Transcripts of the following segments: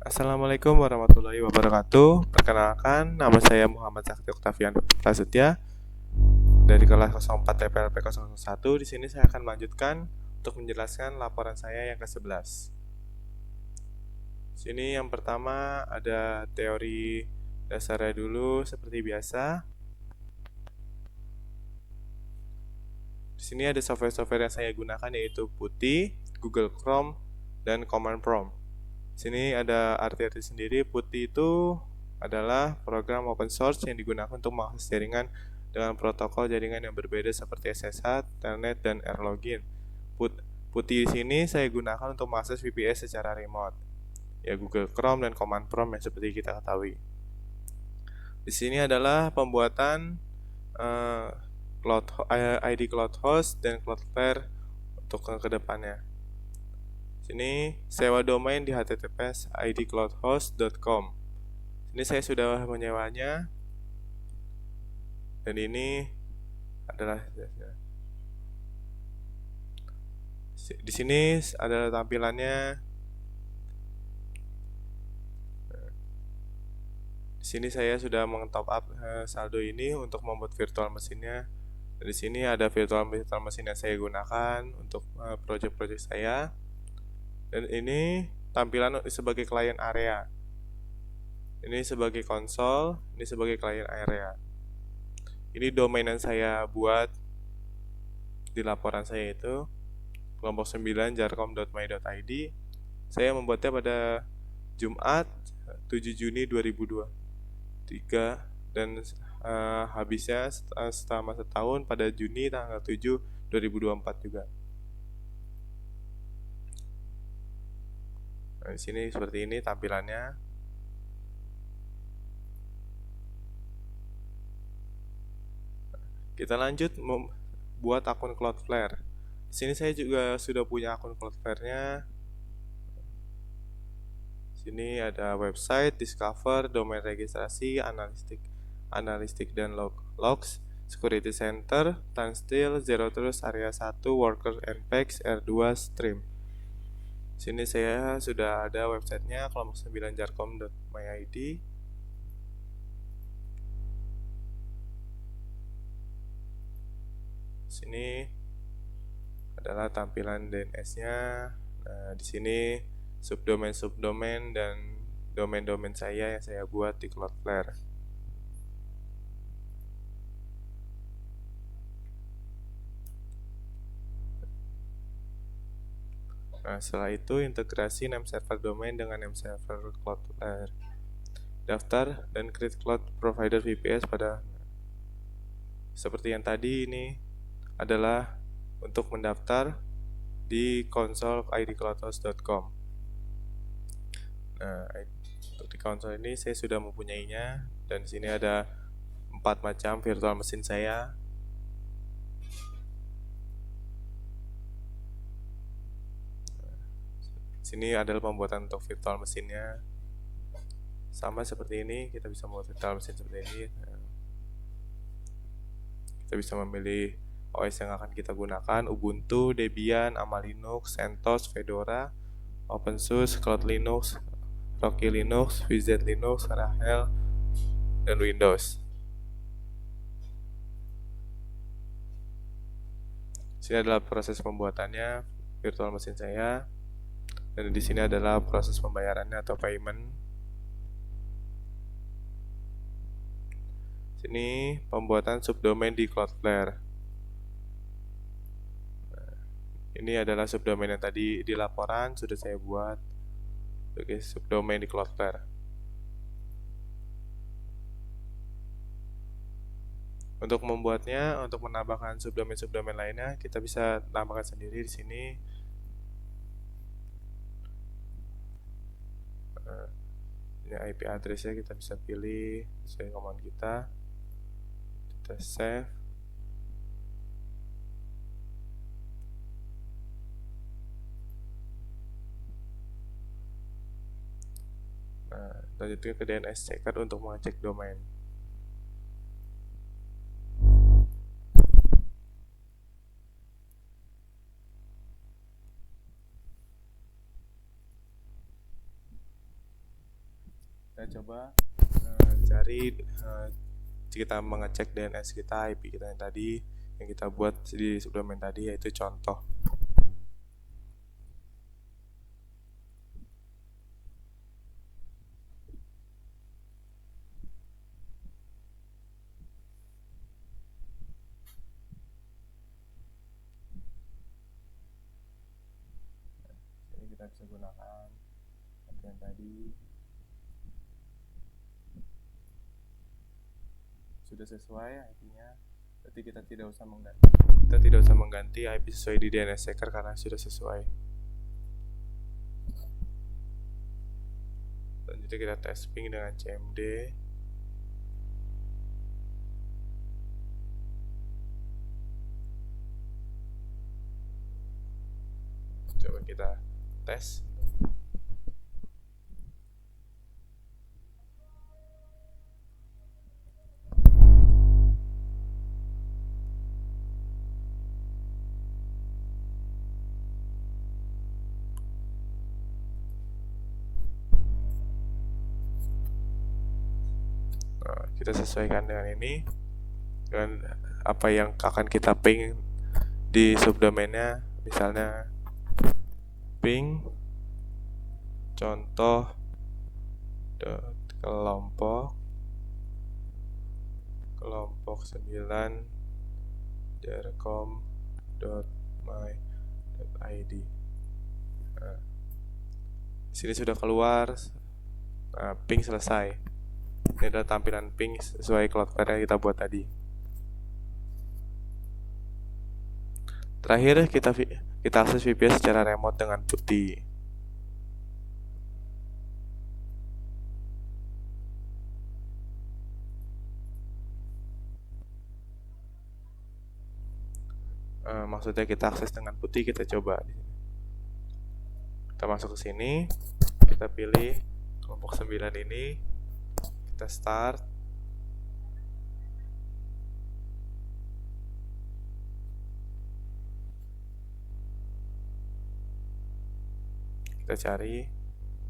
Assalamualaikum warahmatullahi wabarakatuh. Perkenalkan, nama saya Muhammad Sakti Oktavian Prasetya dari kelas 04 TPLP 001. Di sini saya akan melanjutkan untuk menjelaskan laporan saya yang ke-11. Sini yang pertama ada teori dasarnya dulu seperti biasa. Di sini ada software-software yang saya gunakan yaitu Putih, Google Chrome, dan Command Prompt. Sini ada arti-arti sendiri. Putih itu adalah program open source yang digunakan untuk mengakses jaringan dengan protokol jaringan yang berbeda seperti SSH, Telnet, dan Airlogin. Putih di sini saya gunakan untuk mengakses VPS secara remote. Ya, Google Chrome dan Command Prompt yang seperti kita ketahui. Di sini adalah pembuatan ID Cloud Host dan Cloudflare untuk kedepannya. Sini sewa domain di https idcloudhost.com. Ini saya sudah menyewanya. Dan ini adalah di sini adalah tampilannya. Di sini saya sudah meng-top up saldo ini untuk membuat virtual mesinnya. Dan di sini ada virtual mesin yang saya gunakan untuk proyek-proyek saya. Dan ini tampilan sebagai client area. Ini sebagai konsol, ini sebagai client area. Ini domain yang saya buat di laporan saya itu kelompok 9 jarcom.my.id. Saya membuatnya pada Jumat 7 Juni 2023 dan habisnya setelah masa tahun pada Juni tanggal 7 2024 juga. Nah, di sini seperti ini tampilannya. Kita lanjut membuat akun Cloudflare. Di sini saya juga sudah punya akun Cloudflare-nya. Sini ada website, discover, domain registrasi, analistik dan logs, security center, timestamp, zero trust, area 1, worker and packs, R2, stream. Sini saya sudah ada websitenya kelompok 9 jarcom.my.id. Sini adalah tampilan DNS-nya. Nah, di sini subdomain dan domain-domain saya yang saya buat di Cloudflare. Nah, setelah itu integrasi name server domain dengan name server Cloudflare. Daftar dan create cloud provider VPS pada seperti yang tadi. Ini adalah untuk mendaftar di konsol idcloudhost.com. Nah, untuk di konsol ini saya sudah mempunyainya dan di sini ada 4 macam virtual mesin saya. Sini adalah pembuatan untuk virtual mesinnya. Sama seperti ini, kita bisa membuat virtual mesin seperti ini. Kita bisa memilih OS yang akan kita gunakan: Ubuntu, Debian, Amalinux, CentOS, Fedora, OpenSUSE, Cloud Linux, Rocky Linux, VZ Linux, Rahel, dan Windows. Sini adalah proses pembuatannya virtual mesin saya. Dan di sini adalah proses pembayarannya atau payment. Sini pembuatan subdomain di Cloudflare. Nah, ini adalah subdomain yang tadi di laporan sudah saya buat sebagai subdomain di Cloudflare. Untuk membuatnya, untuk menambahkan subdomain-subdomain lainnya, kita bisa tambahkan sendiri di sini. Ini IP address-nya kita bisa pilih sesuai command kita. Kita save. Nah, lanjutnya ke DNS checker untuk mengecek domain. kita coba cari kita mengecek DNS kita, IP kita yang tadi yang kita buat di subdomain tadi, yaitu contoh. Jadi kita bisa gunakan IP yang tadi. Sudah sesuai IP-nya, berarti kita tidak usah mengganti IP sesuai di DNS checker karena sudah sesuai. Selanjutnya kita tes ping dengan CMD. Coba kita tes. Kita sesuaikan dengan ini, dengan apa yang akan kita ping di subdomainnya, misalnya ping contoh kelompok 9 dercom.my.id. Di sini sudah keluar. Ping selesai. Ini adalah tampilan ping sesuai Cloudflare yang kita buat tadi. Terakhir kita akses VPS secara remote dengan putih. Maksudnya kita akses dengan putih, kita coba. Kita masuk ke sini, kita pilih kelompok 9 ini, kita start. Kita cari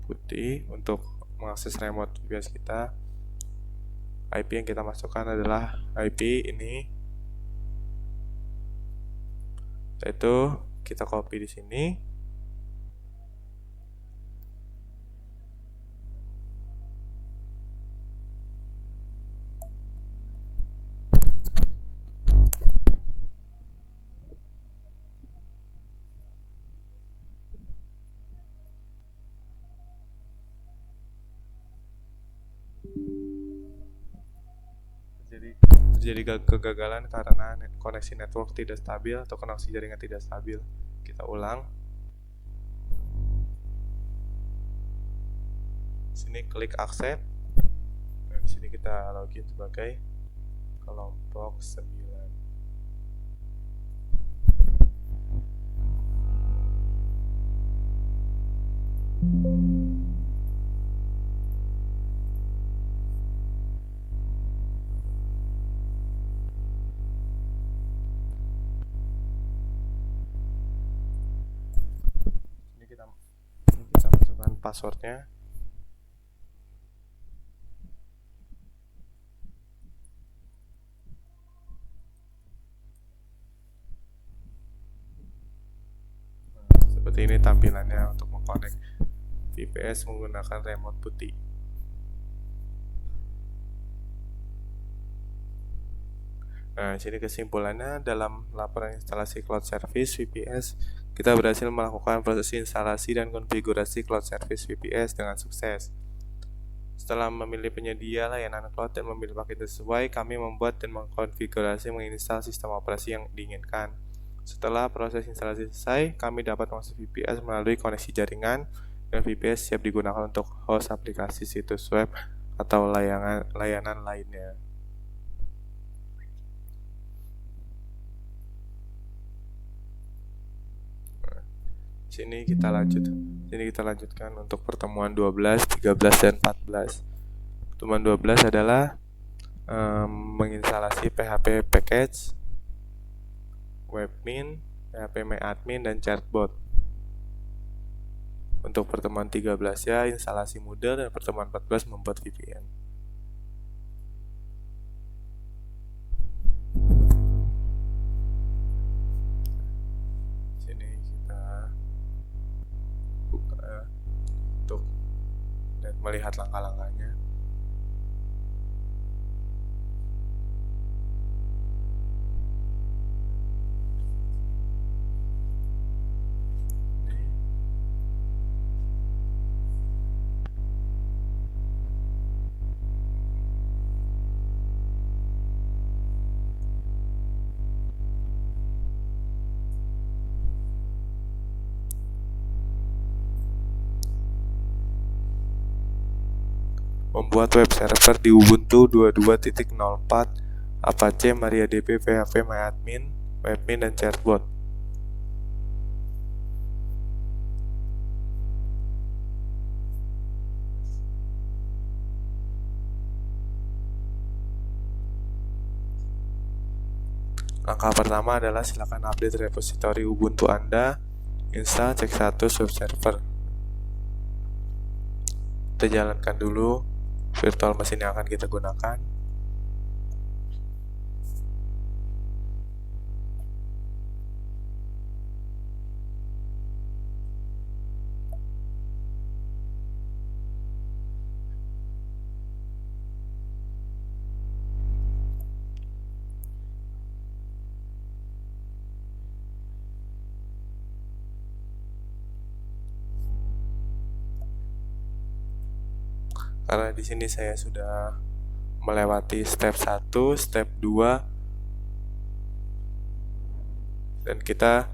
putih untuk mengakses remote VPS kita. IP yang kita masukkan adalah IP ini. Setelah itu kita copy di sini. Terjadi kegagalan karena koneksi network tidak stabil atau koneksi jaringan tidak stabil. Kita ulang. Sini klik accept. Nah, di sini kita login sebagai kelompok 9. Ini kita masukkan passwordnya. Seperti ini tampilannya untuk mengkonek VPS menggunakan remote putih. Nah, sini kesimpulannya, dalam laporan instalasi Cloud Service VPS, kita berhasil melakukan proses instalasi dan konfigurasi Cloud Service VPS dengan sukses. Setelah memilih penyedia layanan cloud dan memilih paket sesuai, kami membuat dan mengkonfigurasi menginstal sistem operasi yang diinginkan. Setelah proses instalasi selesai, kami dapat mengakses VPS melalui koneksi jaringan, dan VPS siap digunakan untuk host aplikasi situs web atau layanan lainnya. Sini kita lanjutkan untuk pertemuan 12, 13, dan 14. Pertemuan 12 adalah menginstalasi PHP package, webmin, PHP myadmin, dan chatbot. Untuk pertemuan 13 ya instalasi Moodle, dan pertemuan 14 membuat VPN. Sini kita buka untuk melihat langkah-langkahnya. Membuat web server di Ubuntu 22.04, Apache, MariaDB, PHP, MyAdmin, Webmin, dan Chatbot. Langkah pertama adalah silakan update repository Ubuntu Anda, install, cek status web server. Kita jalankan dulu virtual machine yang akan kita gunakan. Karena di sini saya sudah melewati step 1, step 2, dan kita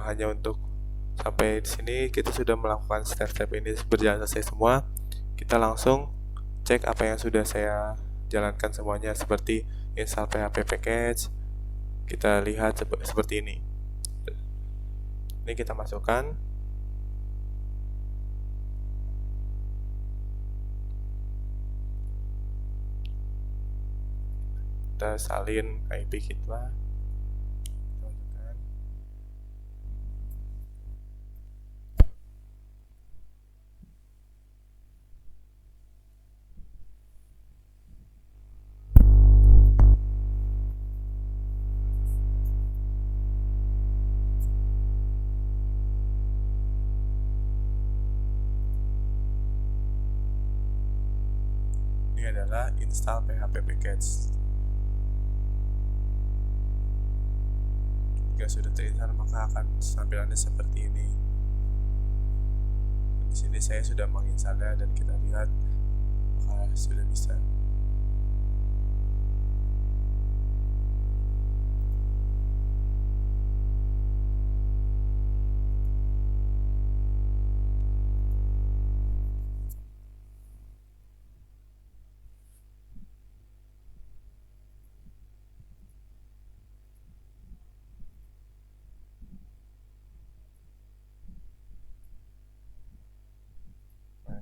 hanya untuk sampai di sini kita sudah melakukan step-step ini berjalan selesai semua. Kita langsung cek apa yang sudah saya jalankan semuanya, seperti install PHP package. Kita lihat seperti ini. Ini kita masukkan. Kita salin IP kita. Ini adalah install PHP package. Jika sudah terinstall, maka akan tampilannya seperti ini. Di sini saya sudah menginstalnya dan kita lihat apakah sudah bisa.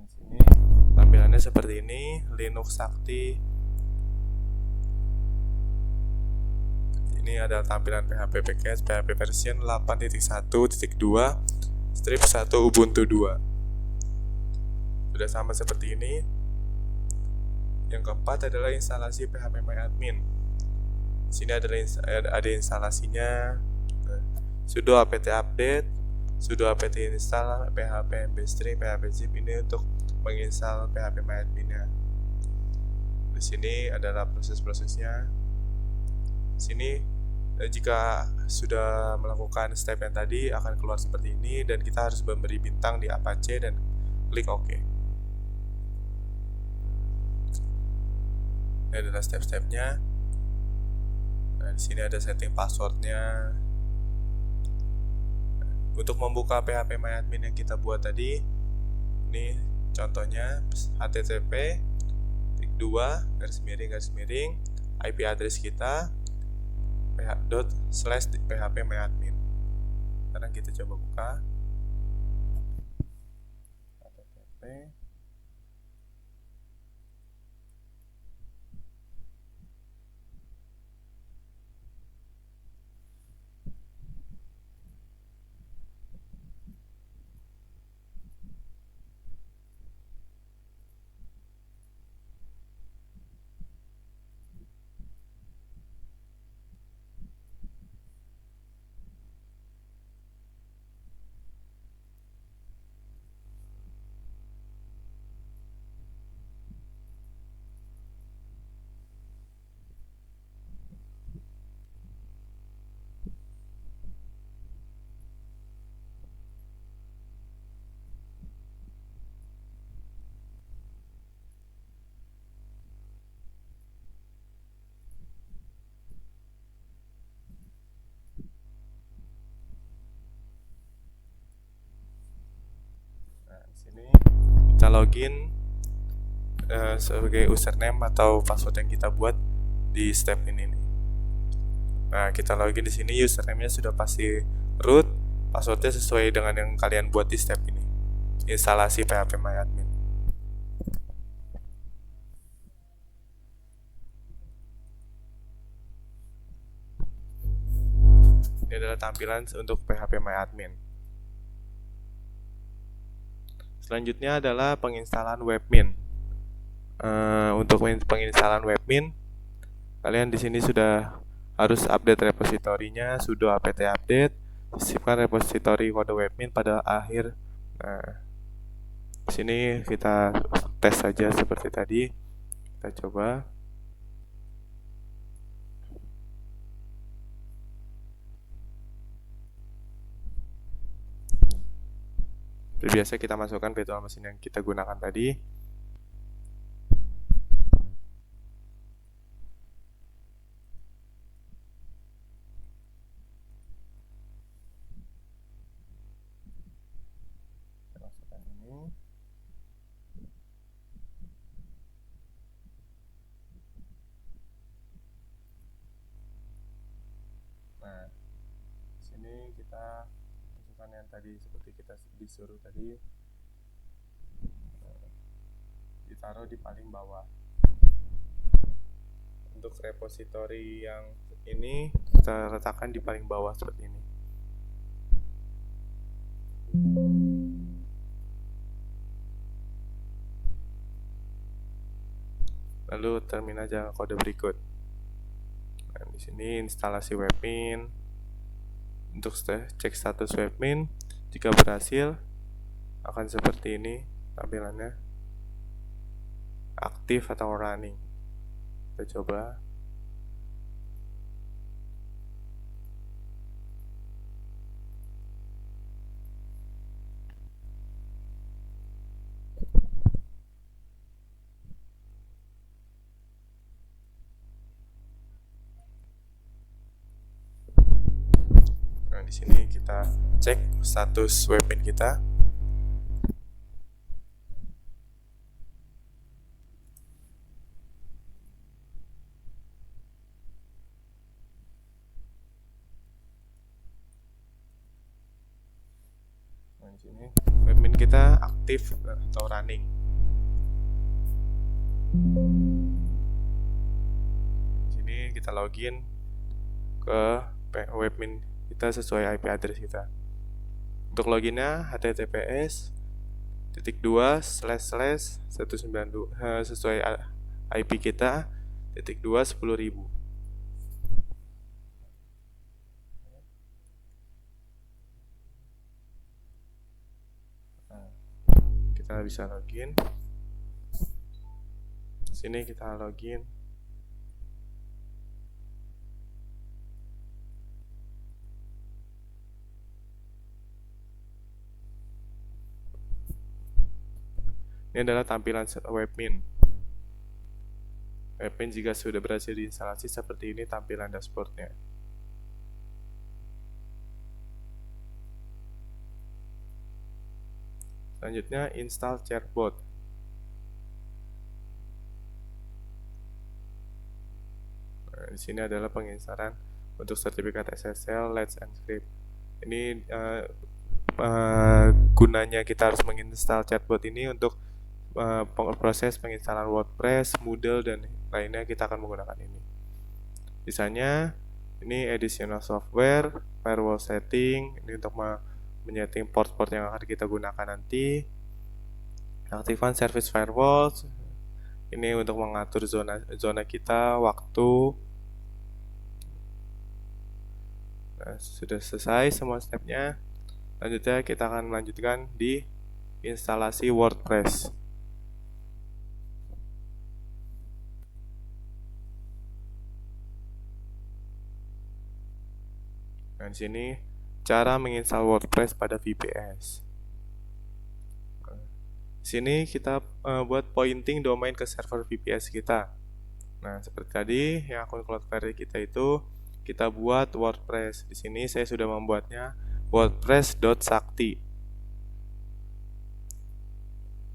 Di sini tampilannya seperti ini, Linux Sakti. Ini adalah tampilan PHP package, PHP version 8.1.2 strip 1 Ubuntu 2. Sudah sama seperti ini. Yang keempat adalah instalasi PHP MyAdmin. Di sini ada instalasinya, sudo apt update, sudo apt install PHP mp3, PHP zip. Ini untuk menginstal PHP MyAdmin-nya. Di sini adalah proses-prosesnya. Di sini jika sudah melakukan step yang tadi akan keluar seperti ini, dan kita harus memberi bintang di Apache dan klik OK. Ini adalah step-stepnya. Nah, di sini ada setting passwordnya. Untuk membuka PHP MyAdmin yang kita buat tadi, ini contohnya http :// IP address kita ./php myadmin. Sekarang kita coba buka http login sebagai username atau password yang kita buat di step ini nih. Nah, kita login di sini, username-nya sudah pasti root, passwordnya sesuai dengan yang kalian buat di step ini. Instalasi phpMyAdmin. Ini adalah tampilan untuk phpMyAdmin. Selanjutnya adalah penginstalan webmin. Untuk penginstalan webmin, kalian di sini sudah harus update repositorinya, sudo apt update, sisipkan repositori kode webmin pada akhir. Nah, di sini kita tes saja seperti tadi. Kita coba. Seperti biasa kita masukkan virtual machine yang kita gunakan tadi. Nah, di sini kita masukkan yang tadi seperti kita disuruh tadi, ditaruh di paling bawah. Untuk repositori yang ini kita letakkan di paling bawah seperti ini. Lalu termin aja kode berikut. Nah, di sini instalasi webmin. Untuk cek status webmin, jika berhasil akan seperti ini tampilannya, aktif atau running. Kita coba. Nah, di sini kita cek status webmin kita. Nah, di sini webmin kita aktif atau running. Di sini kita login ke webmin kita sesuai IP address kita. Untuk loginnya https://192 sesuai IP kita .2 10.000. Nah, kita bisa login. Sini kita login. Ini adalah tampilan webmin. Webmin jika sudah berhasil diinstalasi seperti ini tampilan dashboardnya. Selanjutnya install Charbot. Nah, di sini adalah penginstalan untuk sertifikat SSL, Let's Encrypt. Ini gunanya kita harus menginstal Charbot ini untuk proses penginstalan WordPress, Moodle, dan lainnya kita akan menggunakan ini. Misalnya ini additional software, firewall setting, ini untuk menyeting port-port yang akan kita gunakan nanti. Aktifkan service firewall, ini untuk mengatur zona kita, waktu. Nah, sudah selesai semua stepnya. Selanjutnya kita akan melanjutkan di instalasi WordPress. Nah, di sini cara menginstal WordPress pada VPS. Di sini kita buat pointing domain ke server VPS kita. Nah, seperti tadi yang akun Cloudflare kita itu kita buat WordPress. Di sini saya sudah membuatnya wordpress.sakti.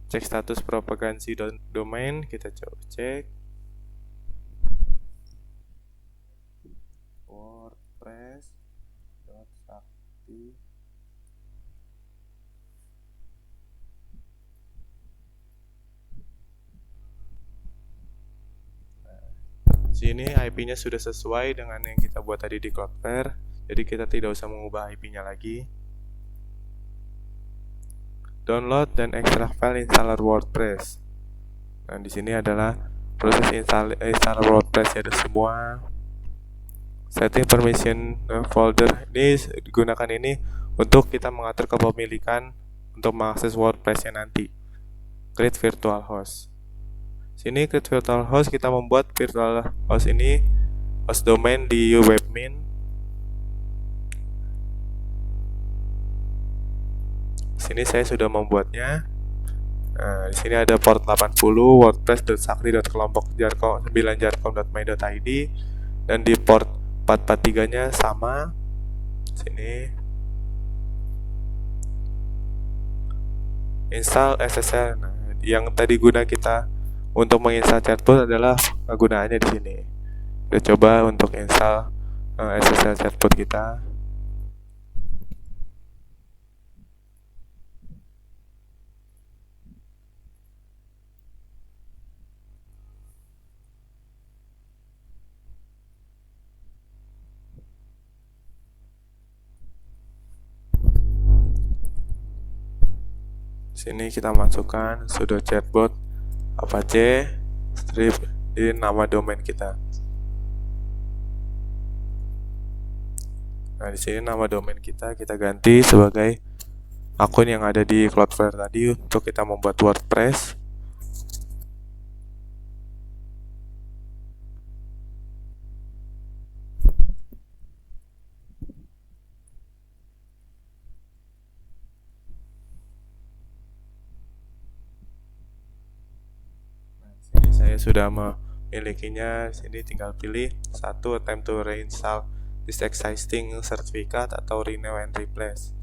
cek status propagasi domain, kita coba cek wordpress.sakti. Sini IP-nya sudah sesuai dengan yang kita buat tadi di Cloudflare, jadi kita tidak usah mengubah IP-nya lagi. Download dan ekstrak file installer WordPress. Nah, di sini adalah proses installer WordPress, ada semua. Setting permission folder ini digunakan ini untuk kita mengatur kepemilikan untuk mengakses WordPress-nya nanti. Create virtual host. Sini create virtual host, kita membuat virtual host ini host domain di webmin. Sini saya sudah membuatnya. Nah, di sini ada port 80 wordpress.sakti.kelompok9jarkom.my.id dan di port 443-nya sama. Sini install SSL. Nah, yang tadi guna kita untuk menginstal chatbot adalah kegunaannya di sini. Kita coba untuk install SSL chatbot kita. Sini kita masukkan sudo chatbot apache strip di nama domain kita. Nah, di sini nama domain kita ganti sebagai akun yang ada di Cloudflare tadi untuk kita membuat WordPress. Sini saya sudah memilikinya. Sini tinggal pilih satu, attempt to reinstall this existing certificate atau renew and replace.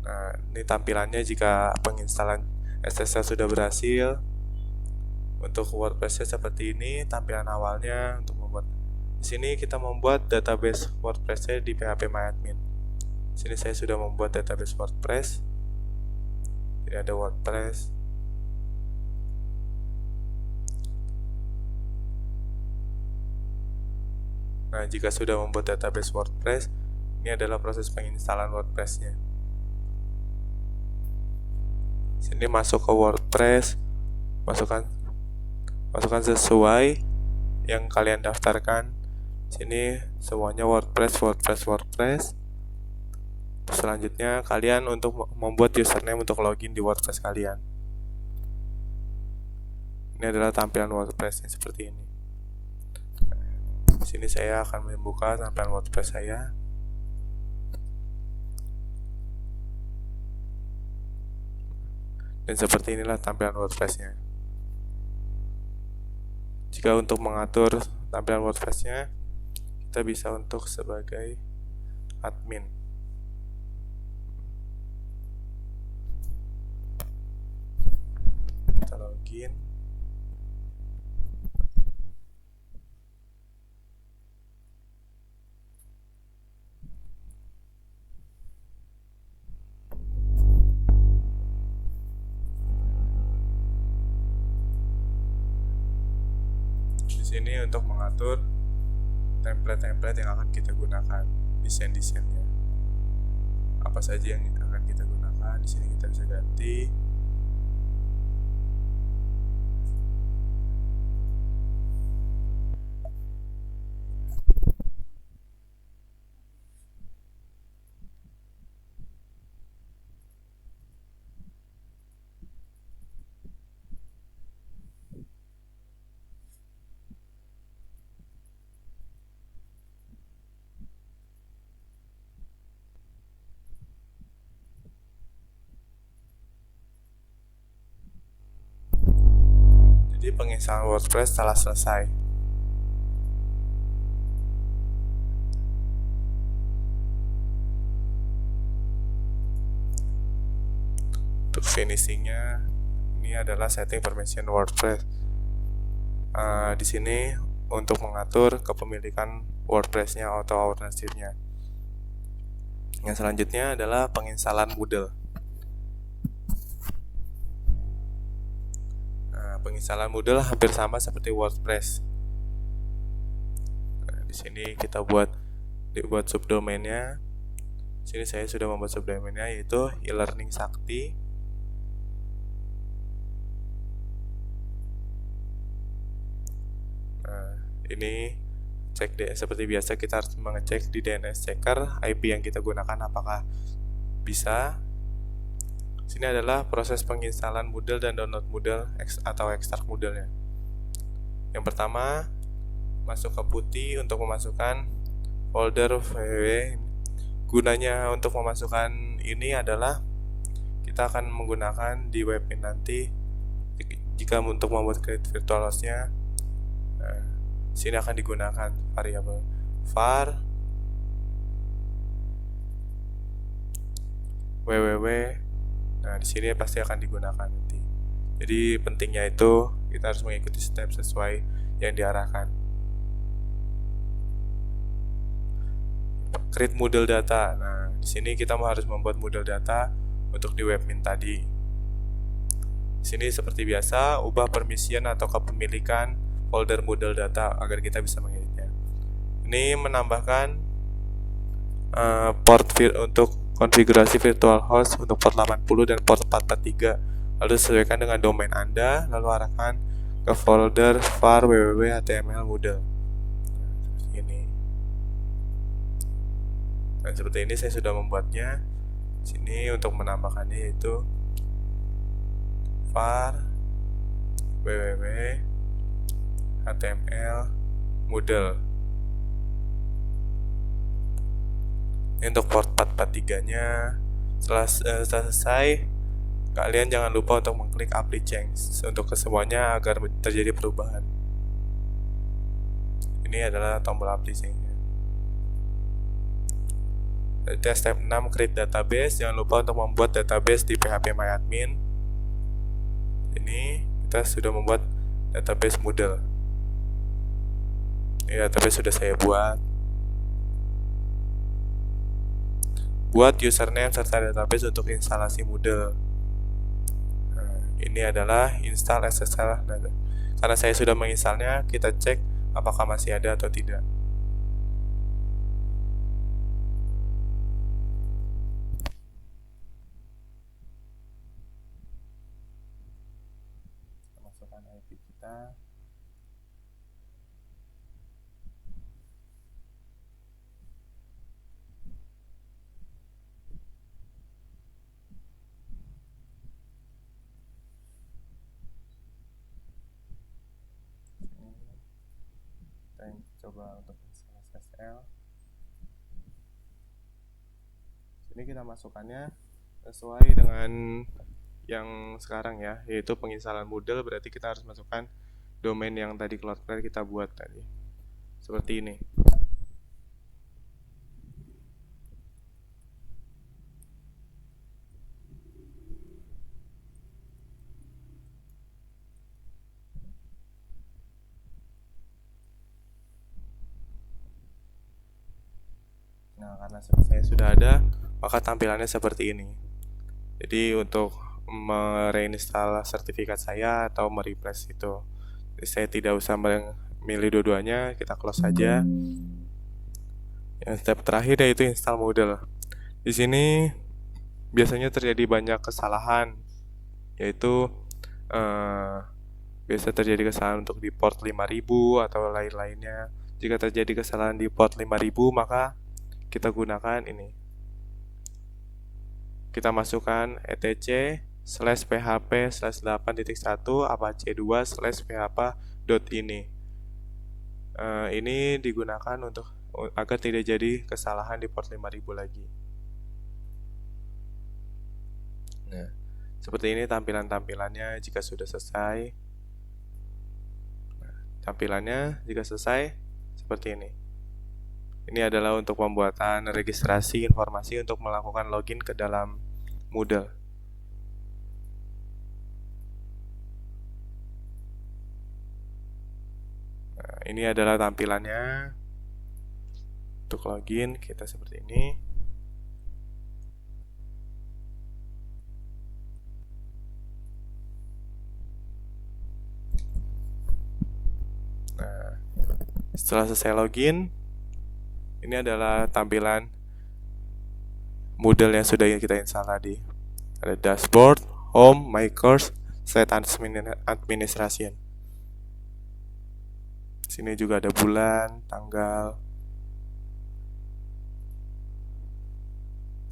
Nah, ini tampilannya jika penginstalan SSL sudah berhasil. Untuk WordPress-nya seperti ini tampilan awalnya. Untuk membuat di sini kita membuat database WordPress-nya di phpMyAdmin. Sini saya sudah membuat database WordPress. Ini ada WordPress. Nah, jika sudah membuat database WordPress, ini adalah proses penginstalan WordPress-nya. Sini masuk ke WordPress, masukkan sesuai yang kalian daftarkan. Sini semuanya WordPress. Selanjutnya kalian untuk membuat username untuk login di WordPress kalian. Ini adalah tampilan WordPress-nya seperti ini. Di sini saya akan membuka tampilan WordPress saya. Dan seperti inilah tampilan WordPress-nya. Jika untuk mengatur tampilan WordPress-nya, kita bisa untuk sebagai admin. Kita login. Ini untuk mengatur template-template yang akan kita gunakan, desain-desainnya. Apa saja yang akan kita gunakan, di sini kita bisa ganti. Jadi penginstalan WordPress telah selesai. finishingnya ini adalah setting permission WordPress. Di sini untuk mengatur kepemilikan WordPress-nya atau ownership-nya. Yang selanjutnya adalah penginstalan Moodle. Penginstalan Moodle hampir sama seperti WordPress. Di sini kita buat subdomainnya. Di sini saya sudah membuat subdomainnya, yaitu e-learning sakti. Ini seperti biasa kita harus mengecek di DNS checker IP yang kita gunakan apakah bisa. Sini adalah proses penginstalan Moodle dan download Moodle atau ekstrak Moodle-nya. Yang pertama, masuk ke putih untuk memasukkan folder www. Gunanya untuk memasukkan ini adalah kita akan menggunakan di webmin nanti jika untuk membuat create virtual host-nya. Sini akan digunakan variabel var www. Nah, di sini pasti akan digunakan nanti. Jadi pentingnya itu kita harus mengikuti step sesuai yang diarahkan. Create Moodle data. Nah, di sini kita harus membuat Moodle data untuk di webmin tadi. Di sini seperti biasa, ubah permission atau kepemilikan folder Moodle data agar kita bisa mengeditnya. Ini menambahkan port untuk konfigurasi virtual host untuk port 80 dan port 443. Lalu sesuaikan dengan domain Anda, lalu arahkan ke folder var www html Moodle. Ini. Dan seperti ini saya sudah membuatnya. Sini untuk menambahkannya yaitu var www html Moodle. Ini untuk port 443-nya. Setelah selesai, kalian jangan lupa untuk mengklik apply change untuk kesemuanya agar terjadi perubahan. Ini adalah tombol apply change-nya. Step 6, create database. Jangan lupa untuk membuat database di phpMyAdmin. Ini kita sudah membuat database Moodle. Ini database sudah saya buat. Buat username serta database untuk instalasi Moodle. Nah, ini adalah install SSL. Karena saya sudah menginstalnya, kita cek apakah masih ada atau tidak. Masukkan IP kita. Coba untuk install SSL. Ini kita masukkannya sesuai dengan yang sekarang ya, yaitu penginstalan Moodle. Berarti kita harus masukkan domain yang tadi Cloudflare kita buat tadi. Seperti ini. Nah, karena saya sudah ada, maka tampilannya seperti ini. Jadi untuk mereinstall sertifikat saya atau merefresh itu, saya tidak usah memilih dua-duanya, kita close saja. Yang step terakhir yaitu install Moodle. Di sini biasanya terjadi banyak kesalahan, yaitu biasa terjadi kesalahan untuk di port 5000 atau lain-lainnya. Jika terjadi kesalahan di port 5000, maka kita gunakan ini. Kita masukkan etc/php/8.1 apache2/php.ini. Ini digunakan untuk agar tidak jadi kesalahan di port 5000 lagi. Nah, seperti ini tampilannya jika sudah selesai. Nah, tampilannya jika selesai seperti ini. Ini adalah untuk pembuatan registrasi informasi untuk melakukan login ke dalam Moodle. Nah, ini adalah tampilannya. Untuk login kita seperti ini. Nah, setelah selesai login, ini adalah tampilan Moodle yang sudah kita install tadi. Ada dashboard, home, my course, slide administration. Sini juga ada bulan, tanggal.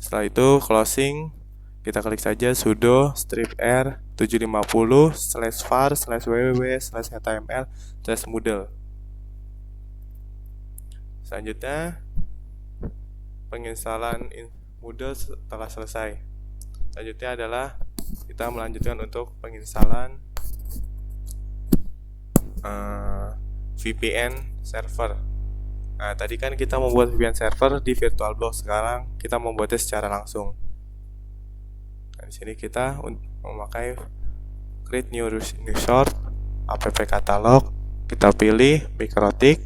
Setelah itu closing, kita klik saja sudo strip r 750/var/www/html/moodle. Selanjutnya penginstalan Moodle telah selesai. Selanjutnya adalah kita melanjutkan untuk penginstalan VPN server. Nah, tadi kan kita membuat VPN server di VirtualBox, sekarang kita membuatnya secara langsung. Nah, di sini kita memakai create new short, app catalog, kita pilih Mikrotik,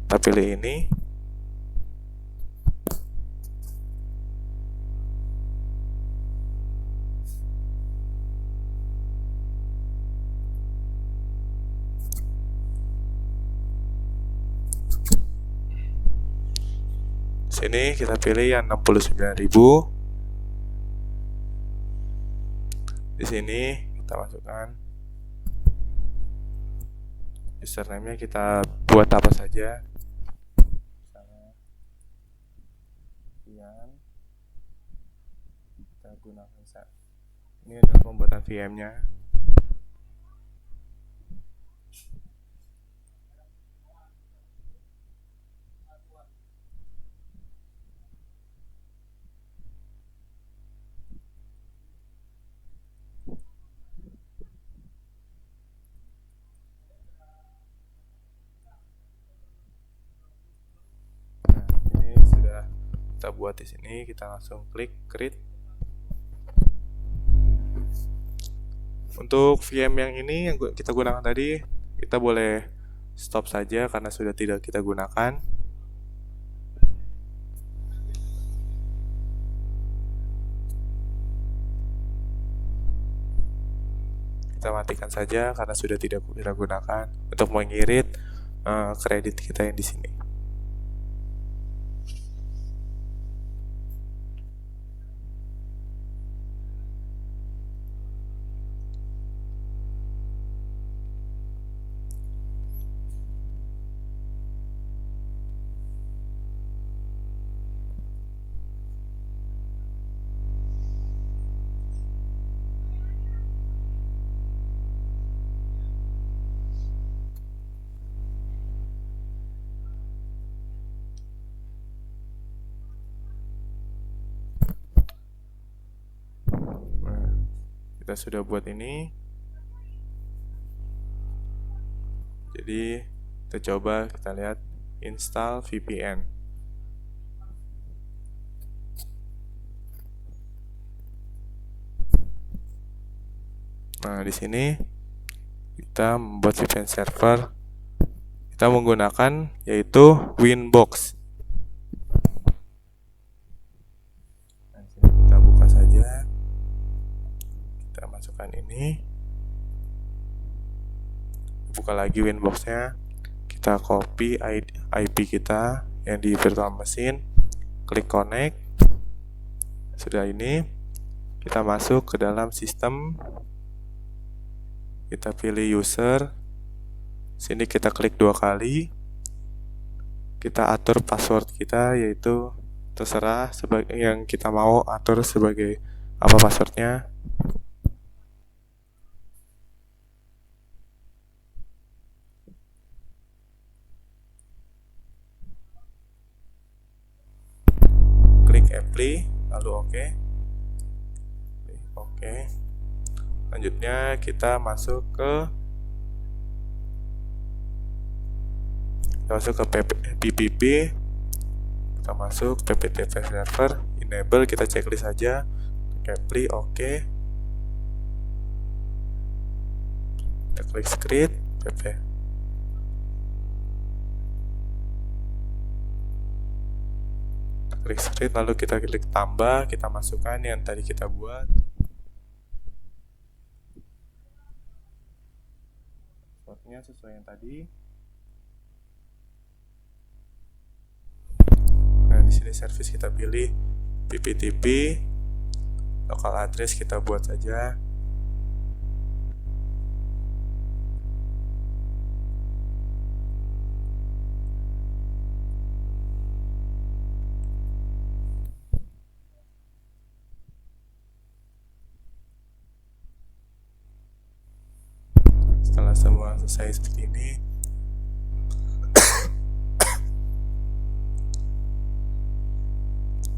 kita pilih ini. Sini kita pilih yang 69.000. Di sini kita masukkan username-nya, kita buat apa saja. Misalnya kita gunakan ini adalah pembuatan VM-nya. Kita buat di sini, kita langsung klik create. Untuk VM yang ini yang kita gunakan tadi, kita boleh stop saja karena sudah tidak kita gunakan. Kita matikan saja karena sudah tidak kita gunakan untuk mengirit kredit kita yang di sini. Kita sudah buat ini. Jadi kita coba, kita lihat install VPN. Nah, di sini kita membuat VPN server. Kita menggunakan yaitu Winbox. Nah, sini kita buka saja. Kita masukkan ini. Buka lagi Winbox-nya. Kita copy IP kita yang di virtual machine. Klik connect. Sudah ini, kita masuk ke dalam sistem. Kita pilih user. Sini kita klik 2 kali. Kita atur password kita, yaitu terserah yang kita mau atur sebagai apa passwordnya. Klik apply, lalu oke. Selanjutnya kita masuk ke PPP. Kita masuk PPTP server, enable, kita checklist saja. Apply, oke. Kita klik script PP. klik script, lalu kita klik tambah, kita masukkan yang tadi kita buat. Passwordnya sesuai yang tadi. Nah, di sini service kita pilih PPTP, local address kita buat saja. Setelah semua selesai seperti ini,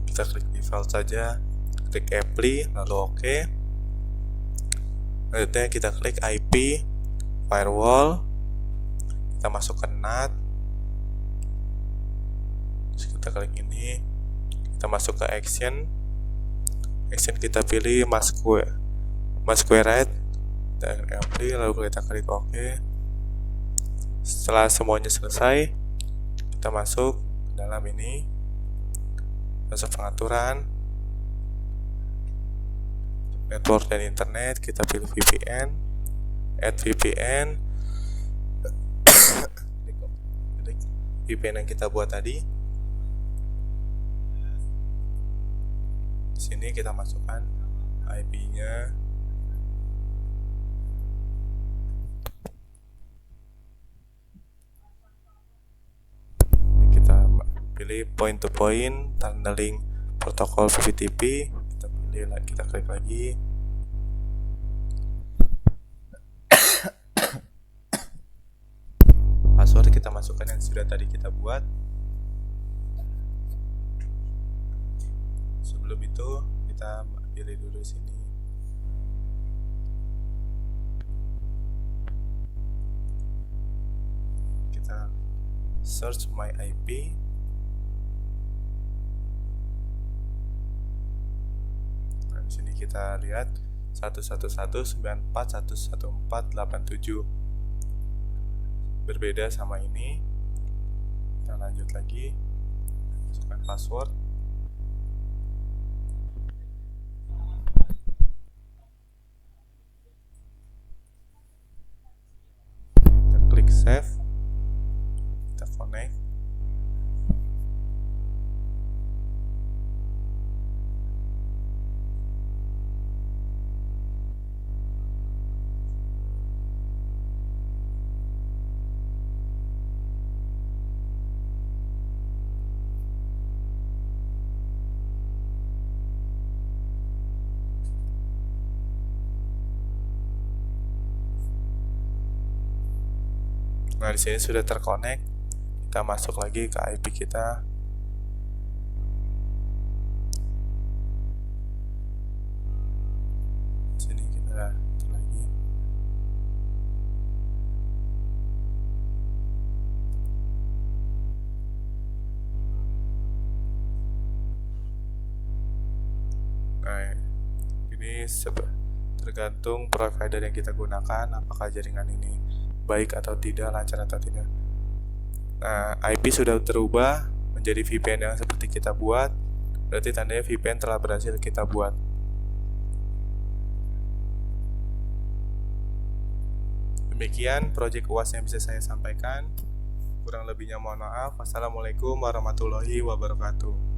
kita klik default saja, klik apply, lalu OK. Selanjutnya kita klik IP, firewall, kita masukkan NAT, terus kita klik ini, kita masuk ke action kita pilih masquerade dan apply, lalu kita klik OK. Setelah semuanya selesai, kita masuk ke dalam ini, masuk pengaturan network dan internet, kita pilih VPN, add VPN, VPN yang kita buat tadi. Di sini kita masukkan IP-nya. Kita pilih point to point, tunneling protokol VPTP. Kita klik lagi. Password kita masukkan yang sudah tadi kita buat. Sebelum itu kita pilih dulu sini. Kita search my IP. Di sini kita lihat 111.94.114.87 berbeda sama ini. Kita lanjut lagi, masukkan password, kita klik save, kita connect. Nah, di sini sudah terkonek. Kita masuk lagi ke IP kita. Di sini kita lagi. Nah, ini tergantung provider yang kita gunakan, apakah jaringan ini baik atau tidak, lancar atau tidak. Nah, IP sudah terubah menjadi VPN yang seperti kita buat, berarti tandanya VPN telah berhasil kita buat. Demikian project UAS yang bisa saya sampaikan. Kurang lebihnya mohon maaf. Wassalamualaikum warahmatullahi wabarakatuh.